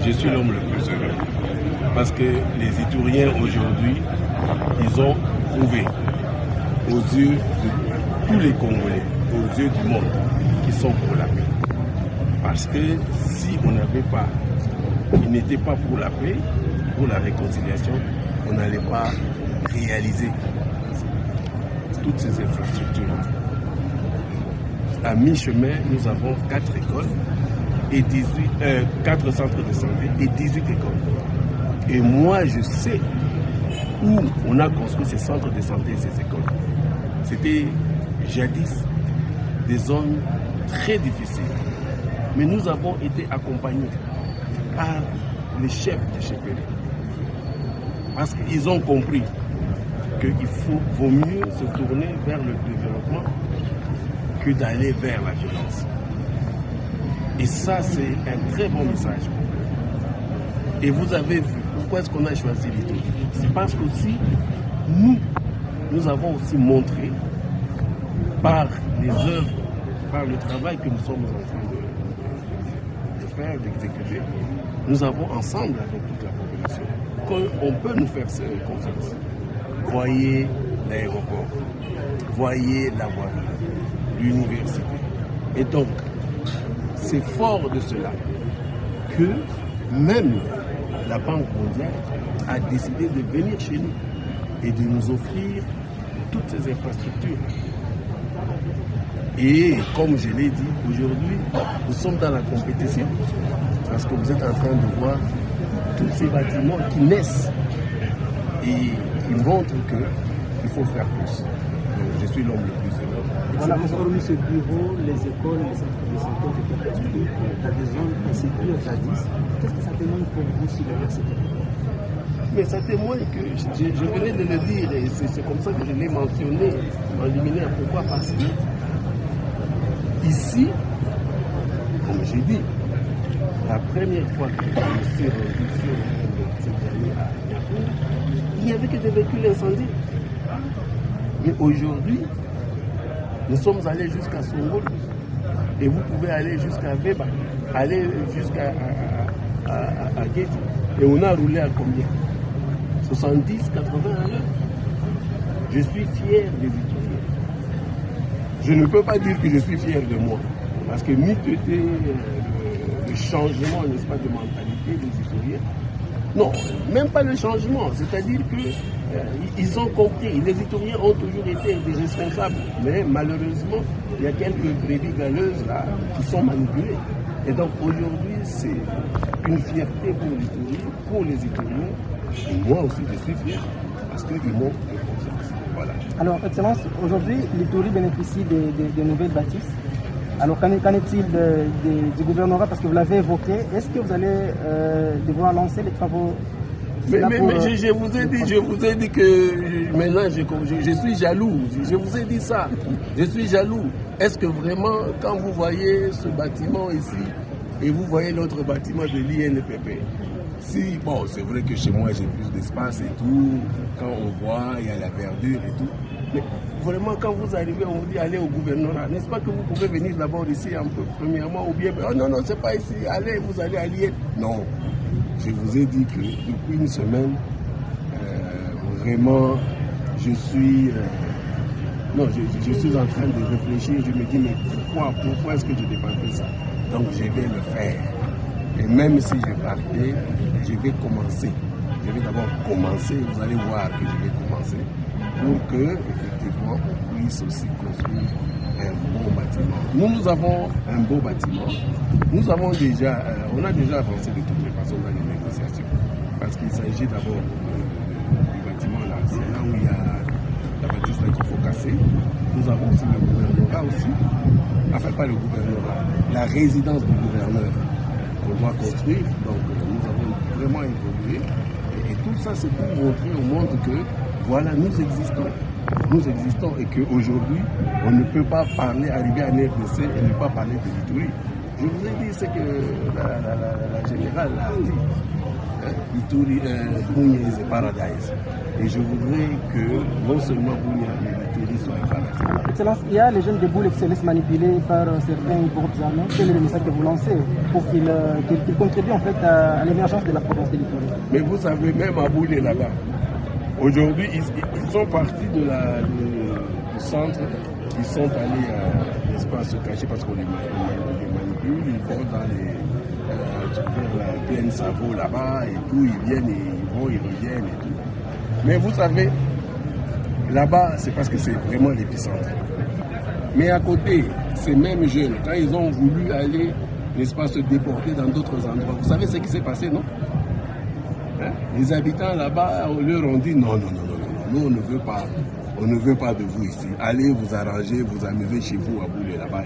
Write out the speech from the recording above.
je suis l'homme le plus heureux. Parce que les Itouriens aujourd'hui, ils ont prouvé aux yeux de tous les Congolais, aux yeux du monde, qu'ils sont pour la paix. Parce que si on n'avait pas, ils n'étaient pas pour la paix, pour la réconciliation, on n'allait pas réaliser toutes ces infrastructures. À mi-chemin, nous avons 4 écoles, et 4 centres de santé et 18 écoles. Et moi, je sais où on a construit ces centres de santé et ces écoles. C'était jadis des zones très difficiles. Mais nous avons été accompagnés par les chefs de chefferie. Parce qu'ils ont compris qu'il vaut mieux se tourner vers le développement que d'aller vers la violence. Et ça, c'est un très bon message. Et vous avez vu, pourquoi est-ce qu'on a choisi l'Itourie? C'est parce qu'aussi, nous avons aussi montré, par les œuvres, par le travail que nous sommes en train de faire, d'exécuter, nous avons ensemble avec toute la population qu'on peut nous faire confiance. Voyez l'aéroport, voyez la voirie, l'université. Et donc, c'est fort de cela que même la Banque mondiale a décidé de venir chez nous et de nous offrir toutes ces infrastructures. Et comme je l'ai dit, aujourd'hui, nous sommes dans la compétition parce que vous êtes en train de voir tous ces bâtiments qui naissent et qui montrent qu'il faut faire plus. Donc, je suis l'homme le plus heureux. Voilà, vous avez mis ce bureau, les écoles, les centres de santé ont été construits dans des zones insécures jadis. Qu'est-ce que ça témoigne pour vous sur le reste? Mais ça témoigne que je venais de le dire et c'est comme ça que je l'ai mentionné en liminaire. Pourquoi? Parce que ici, comme j'ai dit, la première fois que je suis rendu sur cette année à Niakou, il n'y avait que des véhicules incendiés. Mais aujourd'hui, nous sommes allés jusqu'à Songol et vous pouvez aller jusqu'à Veba, aller jusqu'à Guédi. Et on a roulé à combien? 70, 80 à l'heure. Je suis fier des Itouriens. Je ne peux pas dire que je suis fier de moi. Parce que le changement, n'est-ce pas, de mentalité des Itouriens. Non, même pas le changement. C'est-à-dire qu'ils ont compris. Les Itouriens ont toujours été des responsables. Mais malheureusement, il y a quelques brebis galeuses là qui sont manipulées. Et donc aujourd'hui, c'est une fierté pour les Itouriens. Et moi aussi, je suis fier parce qu'ils m'ont fait confiance. Voilà. Alors, Excellence, aujourd'hui, l'Itourie bénéficie de nouvelles bâtisses. Alors, qu'en est-il du gouvernorat? Parce que vous l'avez évoqué. Est-ce que vous allez devoir lancer les travaux? Mais je vous ai dit que maintenant je suis jaloux. Je vous ai dit ça. Je suis jaloux. Est-ce que vraiment, quand vous voyez ce bâtiment ici et vous voyez l'autre bâtiment de l'INPP, si, bon, c'est vrai que chez moi j'ai plus d'espace et tout, quand on voit, il y a la verdure et tout. Mais vraiment, quand vous arrivez, on vous dit allez au gouvernorat. N'est-ce pas que vous pouvez venir d'abord ici un peu, premièrement, ou bien, oh non, non, c'est pas ici, allez, vous allez à l'IN. Non, je vous ai dit que depuis une semaine, vraiment, je suis en train de réfléchir. Je me dis, mais pourquoi est-ce que je n'ai pas fait ça? Donc, je vais le faire. Et même si je partais, je vais commencer. Je vais d'abord commencer, vous allez voir que je vais commencer, pour que, effectivement, on puisse aussi construire un bon bâtiment. Nous avons un beau bâtiment. Nous avons déjà, on a déjà avancé de toutes les façons dans les négociations. Parce qu'il s'agit d'abord du bâtiment là. C'est là où il y a la bâtisse là qu'il faut casser. Nous avons aussi le gouvernorat aussi. Enfin, pas le gouvernorat, la résidence du gouverneur qu'on doit construire. Donc, nous avons vraiment évolué. Et tout ça, c'est pour montrer au monde que, voilà, nous existons. Nous existons et qu'aujourd'hui, on ne peut pas parler, arriver à RDC et ne pas parler de l'Itourie. Je vous ai dit ce que la générale a dit. Ituri, Bunia is a paradise. Et je voudrais que non seulement Bunia, mais Ituri soit un paradise. Excellence, il y a les jeunes de Boule qui se laissent manipuler par certains groupes armés. Quel est le message que vous lancez pour qu'ils contribuent en fait à l'émergence de la province de l'Ituri? Mais vous savez, même à Boule là-bas, aujourd'hui, ils sont partis du centre, ils sont allés à l'espace se cacher parce qu'on les manipule, ils vont dans la plaine Savo là-bas et tout, ils viennent et ils vont, ils reviennent et tout. Mais vous savez, là-bas, c'est parce que c'est vraiment l'épicentre. Mais à côté, ces mêmes jeunes, quand ils ont voulu aller, n'est-ce pas, se déporter dans d'autres endroits, vous savez ce qui s'est passé, non? Les habitants là-bas, on leur ont dit non, nous on ne veut pas de vous ici. Allez vous arranger, vous amuser chez vous à Boulé là-bas.